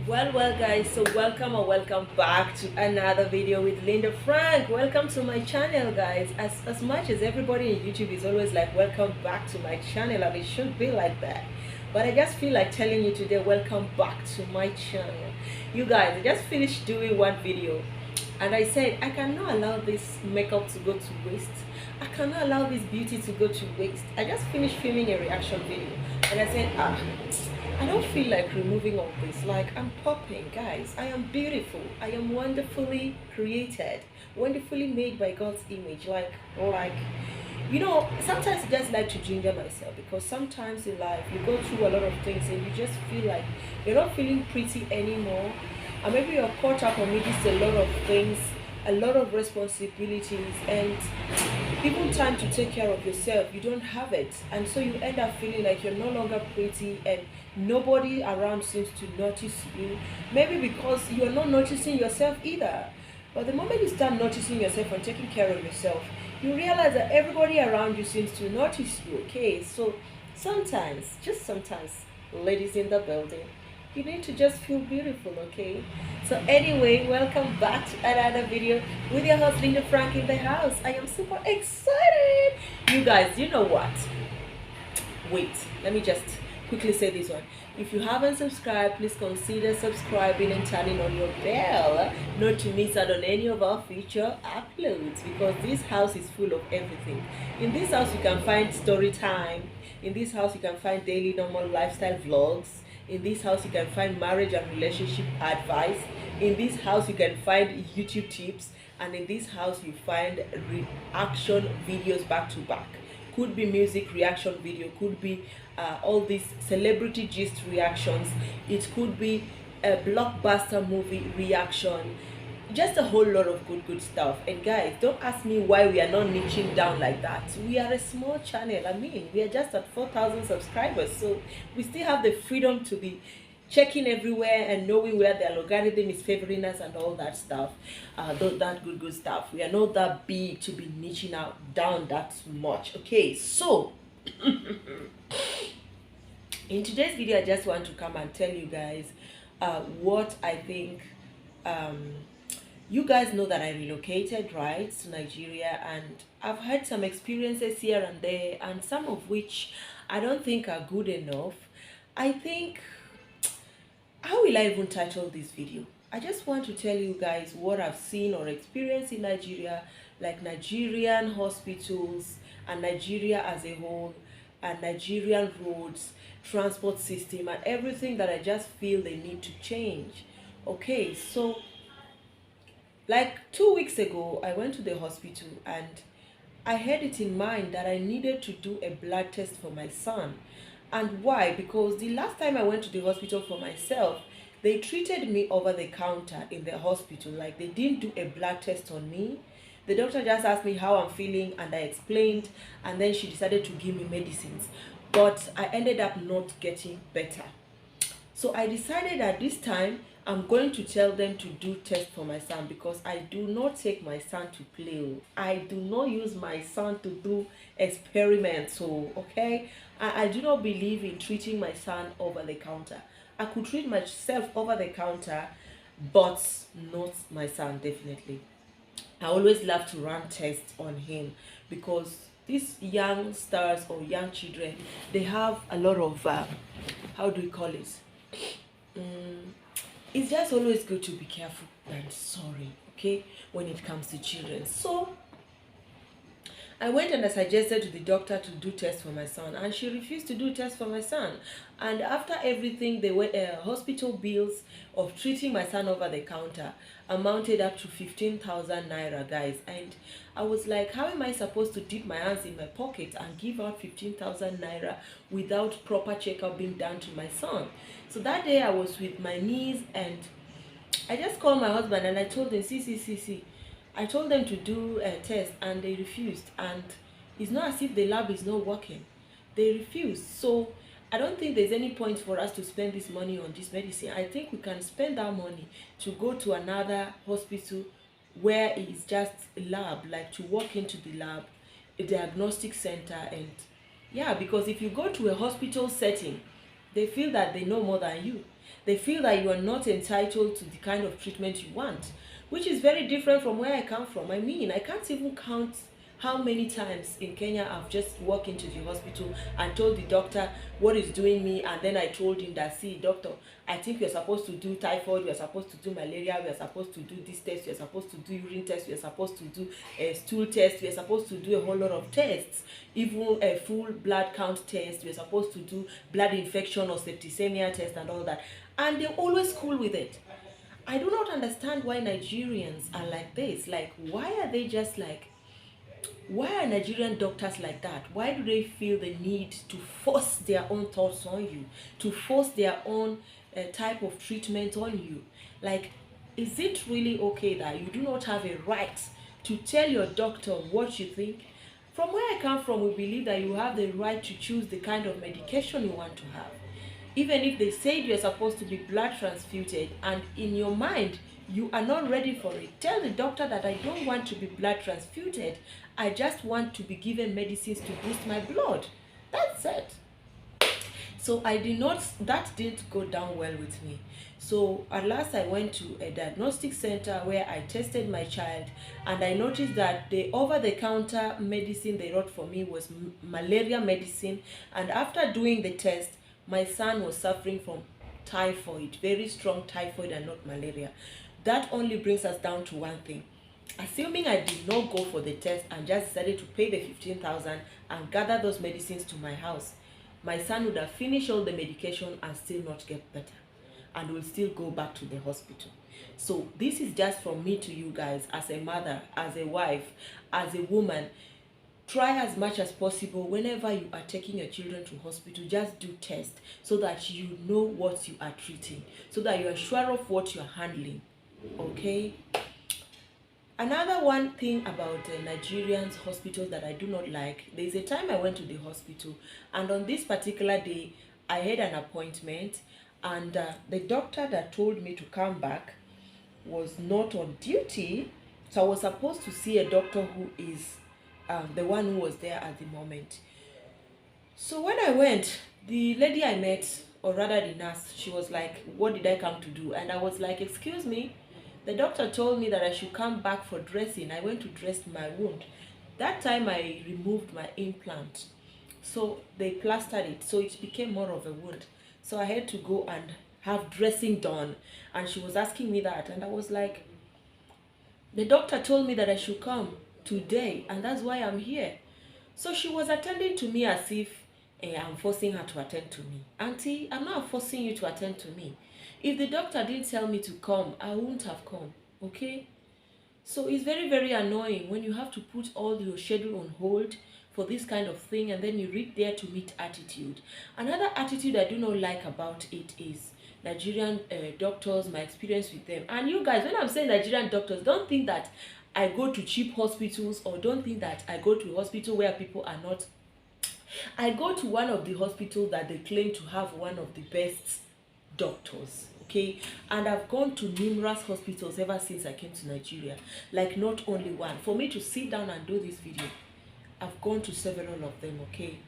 Well guys, so welcome or welcome back to another video with Linda Frank. Welcome to my channel guys. As much as everybody in YouTube is always like welcome back to my channel, and it should be like that, but I just feel like telling you today welcome back to my channel. You guys, I just finished doing one video and I said I cannot allow this makeup to go to waste. I cannot allow this beauty to go to waste. I just finished filming a reaction video and I said I don't feel like removing all this. Like, I'm popping, guys. I am beautiful. I am wonderfully created, wonderfully made by God's image. Sometimes I just like to ginger myself because sometimes in life you go through a lot of things and you just feel like you're not feeling pretty anymore. And maybe you're caught up amidst a lot of things, a lot of responsibilities, and even time to take care of yourself, you don't have it. And so you end up feeling like you're no longer pretty and nobody around seems to notice you. Maybe because you're not noticing yourself either. But the moment you start noticing yourself and taking care of yourself, you realize that everybody around you seems to notice you. Okay, so sometimes, just sometimes, ladies in the building, you need to just feel beautiful. Okay, so anyway, welcome back to another video with your host Linda Frank in the house. I am super excited, you guys. You know what, wait, let me just quickly say this one. If you haven't subscribed, please consider subscribing and turning on your bell not to miss out on any of our future uploads, because this house is full of everything. In this house you can find story time. In this house you can find daily normal lifestyle vlogs. In this house you can find marriage and relationship advice. In this house you can find YouTube tips. And in this house you find reaction videos back to back. Could be music reaction video, could be all these celebrity gist reactions, it could be a blockbuster movie reaction, just a whole lot of good stuff. And guys, don't ask me why we are not niching down like that. We are a small channel. I mean, we are just at 4,000 subscribers, so we still have the freedom to be checking everywhere and knowing where the algorithm is favoring us and all that stuff, that good stuff. We are not that big to be niching out down that much. Okay, so in today's video I just want to come and tell you guys what I think. You guys know that I relocated, right, to Nigeria, and I've had some experiences here and there, and some of which I don't think are good enough. I think, how will I even title this video? I just want to tell you guys what I've seen or experienced in Nigeria, like Nigerian hospitals and Nigeria as a whole, and Nigerian roads, transport system, and everything that I just feel they need to change. Okay, so like 2 weeks ago, I went to the hospital and I had it in mind that I needed to do a blood test for my son. And why? Because the last time I went to the hospital for myself, they treated me over the counter in the hospital. Like, they didn't do a blood test on me. The doctor just asked me how I'm feeling and I explained, and then she decided to give me medicines. But I ended up not getting better. So I decided at this time I'm going to tell them to do test for my son, because I do not take my son to play. I do not use my son to do experiments. So okay, I do not believe in treating my son over the counter. I could treat myself over the counter, but not my son, definitely. I always love to run tests on him, because these young stars or young children, they have a lot of how do we call it, it's just always good to be careful and sorry, okay, when it comes to children. So I went and I suggested to the doctor to do tests for my son, and she refused to do tests for my son. And after everything, the hospital bills of treating my son over the counter amounted up to 15,000 naira, guys. And I was like, how am I supposed to dip my hands in my pocket and give out 15,000 naira without proper checkup being done to my son? So that day I was with my niece, and I just called my husband and I told him, see. I told them to do a test and they refused. And it's not as if the lab is not working. They refused. So I don't think there's any point for us to spend this money on this medicine. I think we can spend that money to go to another hospital where it's just a lab, like to walk into the lab, a diagnostic center. And yeah, because if you go to a hospital setting, they feel that they know more than you. They feel that you are not entitled to the kind of treatment you want, which is very different from where I come from. I mean, I can't even count how many times in Kenya I've just walked into the hospital and told the doctor what is doing me, and then I told him that, see doctor, I think you're supposed to do typhoid, you're supposed to do malaria, we're supposed to do this test, you're supposed to do urine test, we're supposed to do a stool test, we're supposed to do a whole lot of tests, even a full blood count test, we're supposed to do blood infection or septicemia test and all that, and they're always cool with it. I do not understand why Nigerians are like this. Like, why are they just like, why are Nigerian doctors like that? Why do they feel the need to force their own thoughts on you, to force their own type of treatment on you? Like, is it really okay that you do not have a right to tell your doctor what you think? From where I come from, we believe that you have the right to choose the kind of medication you want to have. Even if they said you're supposed to be blood transfused and in your mind you are not ready for it, tell the doctor that I don't want to be blood transfused, I just want to be given medicines to boost my blood. That's it. So that didn't go down well with me. So at last I went to a diagnostic center where I tested my child, and I noticed that the over-the-counter medicine they wrote for me was malaria medicine. And after doing the test, my son was suffering from typhoid, very strong typhoid and not malaria. That only brings us down to one thing. Assuming I did not go for the test and just decided to pay the 15,000 and gather those medicines to my house, my son would have finished all the medication and still not get better, and will still go back to the hospital. So this is just from me to you guys, as a mother, as a wife, as a woman. Try as much as possible, whenever you are taking your children to hospital, just do tests so that you know what you are treating, so that you are sure of what you are handling. Okay? Another one thing about Nigerians hospitals that I do not like, there's a time I went to the hospital, and on this particular day I had an appointment, and the doctor that told me to come back was not on duty. So I was supposed to see a doctor who is the one who was there at the moment. So when I went, the lady I met, or rather the nurse, she was like, what did I come to do? And I was like, excuse me, the doctor told me that I should come back for dressing. I went to dress my wound. That time I removed my implant, so they plastered it, so it became more of a wound. So I had to go and have dressing done, and she was asking me that, and I was like, the doctor told me that I should come today, and that's why I'm here. So she was attending to me as if I'm forcing her to attend to me. Auntie, I'm not forcing you to attend to me. If the doctor didn't tell me to come, I wouldn't have come, okay? So it's very, very annoying when you have to put all your schedule on hold for this kind of thing, and then you read there to meet attitude. Another attitude I do not like about it is Nigerian doctors, my experience with them. And you guys, when I'm saying Nigerian doctors, don't think that I go to cheap hospitals, or don't think that I go to a hospital where people are not. I go to one of the hospitals that they claim to have one of the best doctors, okay? And I've gone to numerous hospitals ever since I came to Nigeria, like not only one. For me to sit down and do this video, I've gone to several of them, okay?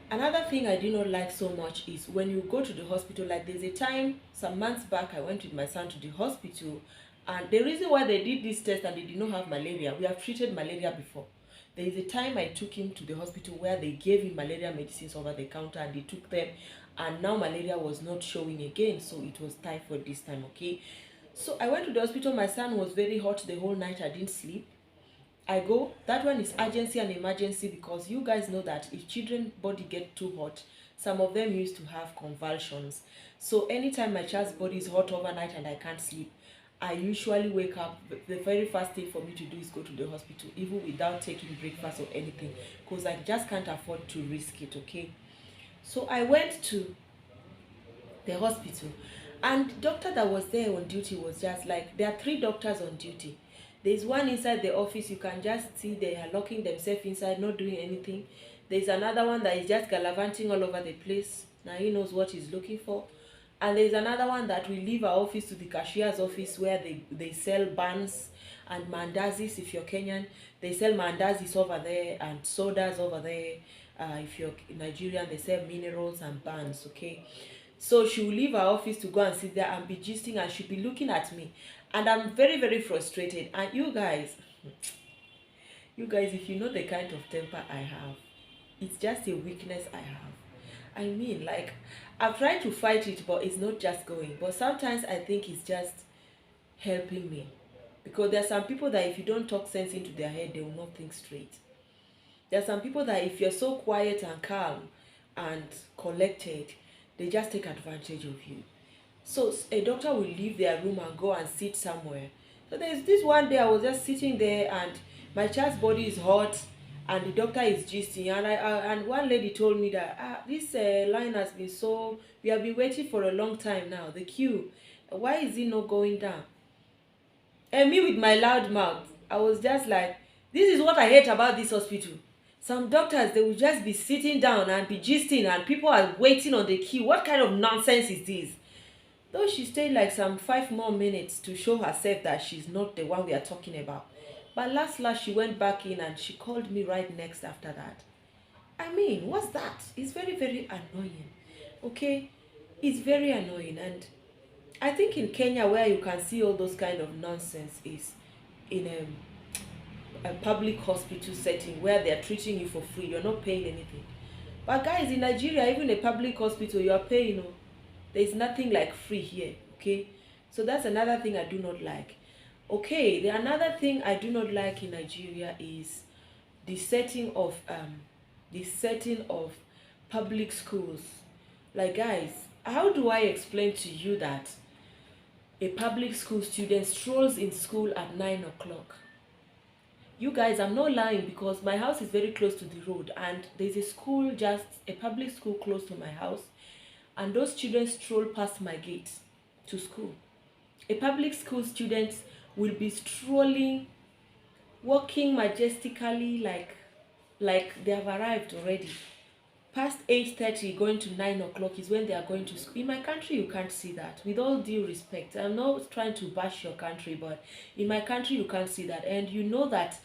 Another thing I do not like so much is when you go to the hospital, like there's a time some months back I went with my son to the hospital, and the reason why they did this test and they did not have malaria, we have treated malaria before. There is a time I took him to the hospital where they gave him malaria medicines over the counter, and they took them, and now malaria was not showing again, so it was typhoid this time, okay? So I went to the hospital. My son was very hot the whole night. I didn't sleep. I go, that one is urgency and emergency, because you guys know that if children's body get too hot, some of them used to have convulsions. So anytime my child's body is hot overnight and I can't sleep, I usually wake up. The very first thing for me to do is go to the hospital, even without taking breakfast or anything, because I just can't afford to risk it, okay? So I went to the hospital, and the doctor that was there on duty was just like, there are 3 doctors on duty. There's one inside the office, you can just see they are locking themselves inside, not doing anything. There's another one that is just gallivanting all over the place. Now he knows what he's looking for. And there's another one that will leave our office to the cashier's office, where they sell buns and mandazis. If you're Kenyan, they sell mandazis over there and sodas over there. If you're Nigerian, they sell minerals and buns, okay? So she will leave her office to go and sit there and be gisting, and she'll be looking at me. And I'm very, very frustrated. And you guys, if you know the kind of temper I have, it's just a weakness I have. I mean, like, I've tried to fight it, but it's not just going. But sometimes I think it's just helping me. Because there are some people that if you don't talk sense into their head, they will not think straight. There are some people that if you're so quiet and calm and collected, they just take advantage of you. So a doctor will leave their room and go and sit somewhere. So there's this one day I was just sitting there and my child's body is hot and the doctor is gisting, and one lady told me that this line has been so, we have been waiting for a long time now, the queue, why is it not going down? And me with my loud mouth, I was just like, this is what I hate about this hospital. Some doctors, they will just be sitting down and be gisting and people are waiting on the queue. What kind of nonsense is this? Though she stayed like some 5 more minutes to show herself that she's not the one we are talking about. But last she went back in and she called me right next after that. I mean, what's that? It's very, very annoying. Okay? It's very annoying. And I think in Kenya where you can see all those kind of nonsense is in a public hospital setting where they're treating you for free. You're not paying anything. But guys, in Nigeria, even a public hospital, you are paying. There's nothing like free here, okay? So that's another thing I do not like. Okay, the another thing I do not like in Nigeria is the setting of public schools. Like guys, how do I explain to you that a public school student strolls in school at 9 o'clock? You guys, I'm not lying because my house is very close to the road and there's a public school close to my house, and those children stroll past my gate to school. A public school student will be strolling, walking majestically like they have arrived already. Past 8:30 going to 9 o'clock is when they are going to school. In my country, you can't see that. With all due respect, I'm not trying to bash your country, but in my country, you can't see that. And you know that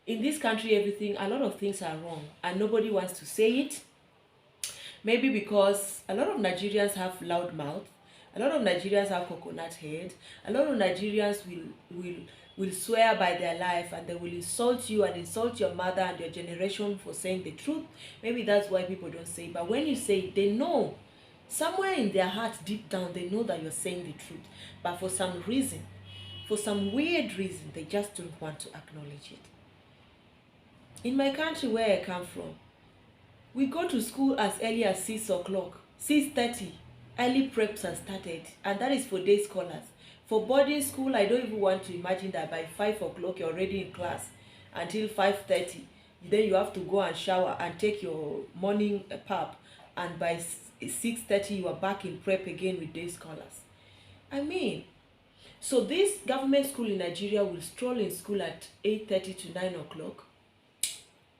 in this country, a lot of things are wrong, and nobody wants to say it. Maybe because a lot of Nigerians have loud mouth, a lot of Nigerians have coconut head, a lot of Nigerians will swear by their life and they will insult you and insult your mother and your generation for saying the truth. Maybe that's why people don't say it. But when you say it, they know. Somewhere in their heart, deep down, they know that you're saying the truth. But for some reason, for some weird reason, they just don't want to acknowledge it. In my country where I come from, we go to school as early as 6 o'clock, 6:30. Early preps have started, and that is for day scholars. For boarding school, I don't even want to imagine that by 5 o'clock you're already in class until 5:30. Then you have to go and shower and take your morning pap, and by 6:30 you are back in prep again with day scholars. I mean, so this government school in Nigeria will stroll in school at 8:30 to 9 o'clock.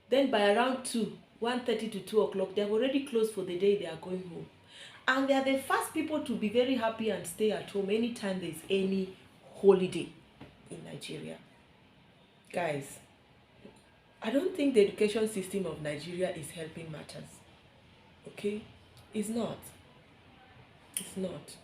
Then by around 1:30 to 2 o'clock, they have already closed for the day, they are going home. And they are the first people to be very happy and stay at home anytime there's any holiday in Nigeria. Guys, I don't think the education system of Nigeria is helping matters. Okay? It's not. It's not.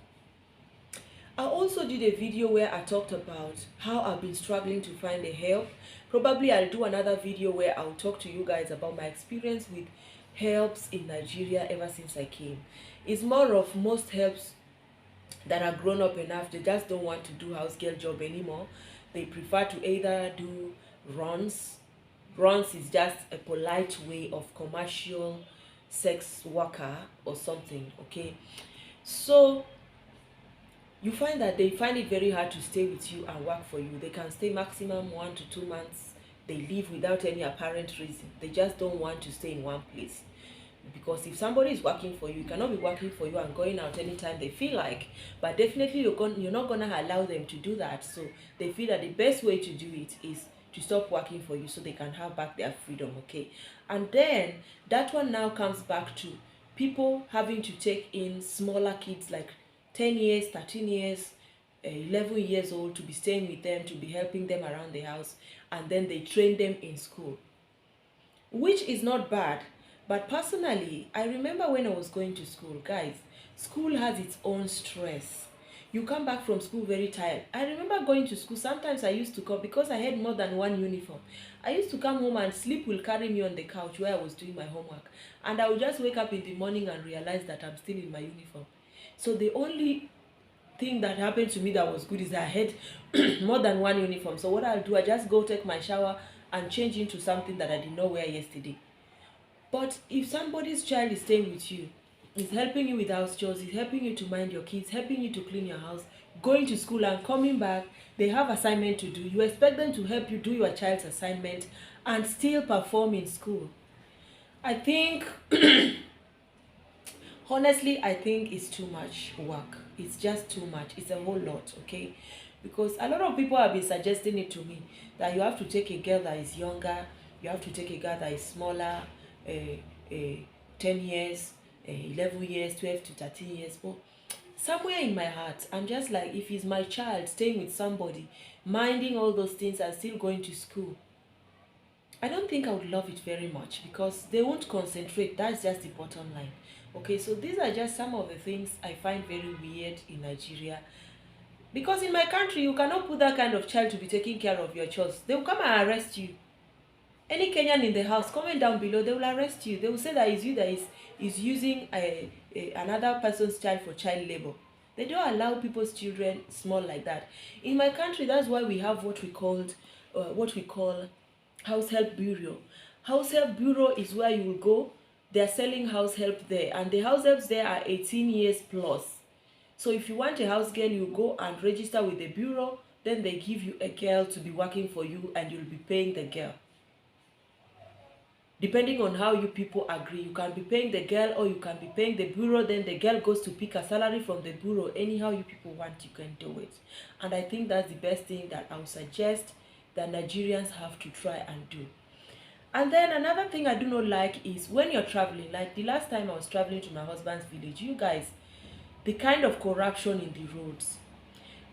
I also did a video where I talked about how I've been struggling to find a help. Probably I'll do another video where I'll talk to you guys about my experience with helps in Nigeria ever since I came. It's more of most helps that are grown up enough, they just don't want to do house girl job anymore. They prefer to either do runs. Runs is just a polite way of commercial sex worker or something, okay? So you find that they find it very hard to stay with you and work for you. They can stay maximum 1 to 2 months. They leave without any apparent reason. They just don't want to stay in one place. Because if somebody is working for you, cannot be working for you and going out anytime they feel like. But definitely you're not going to allow them to do that. So they feel that the best way to do it is to stop working for you so they can have back their freedom, okay? And then that one now comes back to people having to take in smaller kids like 10 years, 13 years, 11 years old, to be staying with them, to be helping them around the house, and then they train them in school, which is not bad. But personally, I remember when I was going to school, guys, School has its own stress. You come back from school very tired. I remember going to school. Sometimes I used to come because I had more than one uniform. I used to come home and sleep will carry me on the couch where I was doing my homework. And I would just wake up in the morning and realize that I'm still in my uniform. So the only thing that happened to me that was good is I had more than one uniform. So what I'll do, I just go take my shower and change into something that I did not wear yesterday. But if somebody's child is staying with you, is helping you with house chores, is helping you to mind your kids, helping you to clean your house, going to school and coming back, they have assignment to do. You expect them to help you do your child's assignment and still perform in school. I think, honestly, I think it's too much work. It's just too much. It's a whole lot, okay? Because a lot of people have been suggesting it to me that you have to take a girl that is younger, you have to take a girl that is smaller, 10 years, 11 years, 12 to 13 years. But somewhere in my heart, I'm just like, if it's my child staying with somebody, minding all those things and still going to school, I don't think I would love it very much because they won't concentrate. That's just the bottom line. Okay, so these are just some of the things I find very weird in Nigeria. Because in my country, you cannot put that kind of child to be taking care of your chores. They will come and arrest you. Any Kenyan in the house, comment down below, they will arrest you. They will say that it's you that is using another person's child for child labor. They don't allow people's children small like that. In my country, that's why we have what we call house help bureau. House help bureau is where you will go. They are selling house help there, and the house helps there are 18 years plus. So if you want a house girl, you go and register with the bureau. Then they give you a girl to be working for you, and you'll be paying the girl. Depending on how you people agree, you can be paying the girl or you can be paying the bureau. Then the girl goes to pick a salary from the bureau. Anyhow you people want, you can do it. And I think that's the best thing that I would suggest that Nigerians have to try and do. And then another thing I do not like is when you're traveling, like the last time I was traveling to my husband's village, you guys, the kind of corruption in the roads.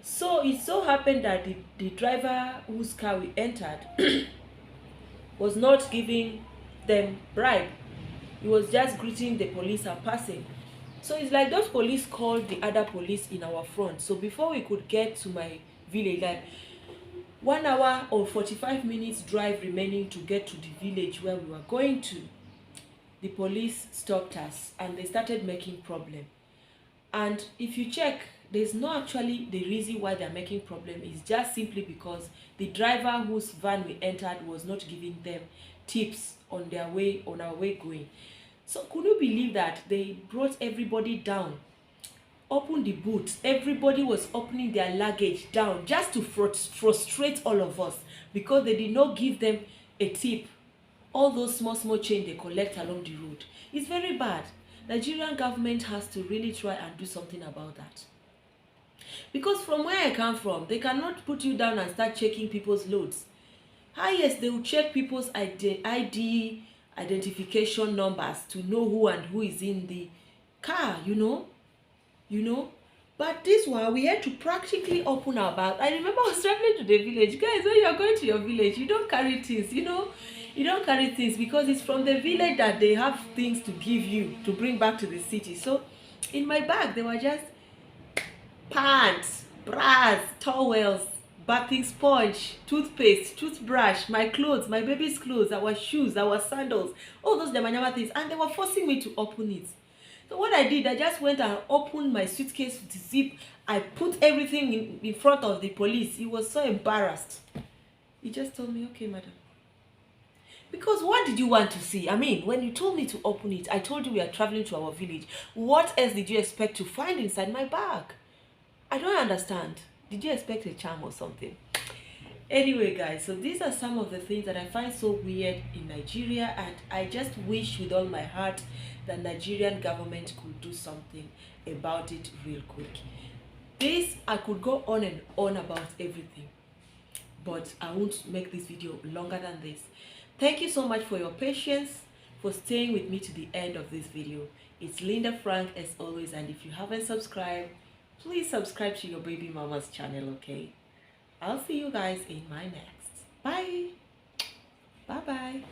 So it so happened that the driver whose car we entered was not giving them bribe. He was just greeting the police and passing. So it's like those police called the other police in our front. So before we could get to my village, like 1 hour or 45 minutes drive remaining to get to the village where we were going to, the police stopped us and they started making problem. And if you check, there's not actually the reason why they're making problem. Is just simply because the driver whose van we entered was not giving them tips on our way going. So could you believe that they brought everybody down, opened the boot, everybody was opening their luggage down just to frustrate all of us because they did not give them a tip. All those small change they collect along the road. It's very bad. Nigerian government has to really try and do something about that. Because from where I come from, they cannot put you down and start checking people's loads. Yes, they will check people's ID identification numbers to know who and who is in the car, you know. But this one, we had to practically open our bag. I remember I was traveling to the village. Guys, when you are going to your village, you don't carry things, you don't carry things because it's from the village that they have things to give you to bring back to the city. So in my bag, there were just pants, bras, towels, bathing sponge, toothpaste, toothbrush, my clothes, my baby's clothes, our shoes, our sandals, all those nyama things, and they were forcing me to open it. So what I did, I just went and opened my suitcase with the zip. I put everything in front of the police. He was so embarrassed. He just told me, okay, madam. Because what did you want to see? I mean, when you told me to open it, I told you we are traveling to our village. What else did you expect to find inside my bag? I don't understand. Did you expect a charm or something? Anyway, guys, so these are some of the things that I find so weird in Nigeria, and I just wish with all my heart that Nigerian government could do something about it real quick. This, I could go on and on about everything, but I won't make this video longer than this. Thank you so much for your patience, for staying with me to the end of this video. It's Linda Frank as always, and if you haven't subscribed, please subscribe to your baby mama's channel, okay? I'll see you guys in my next. Bye. Bye-bye.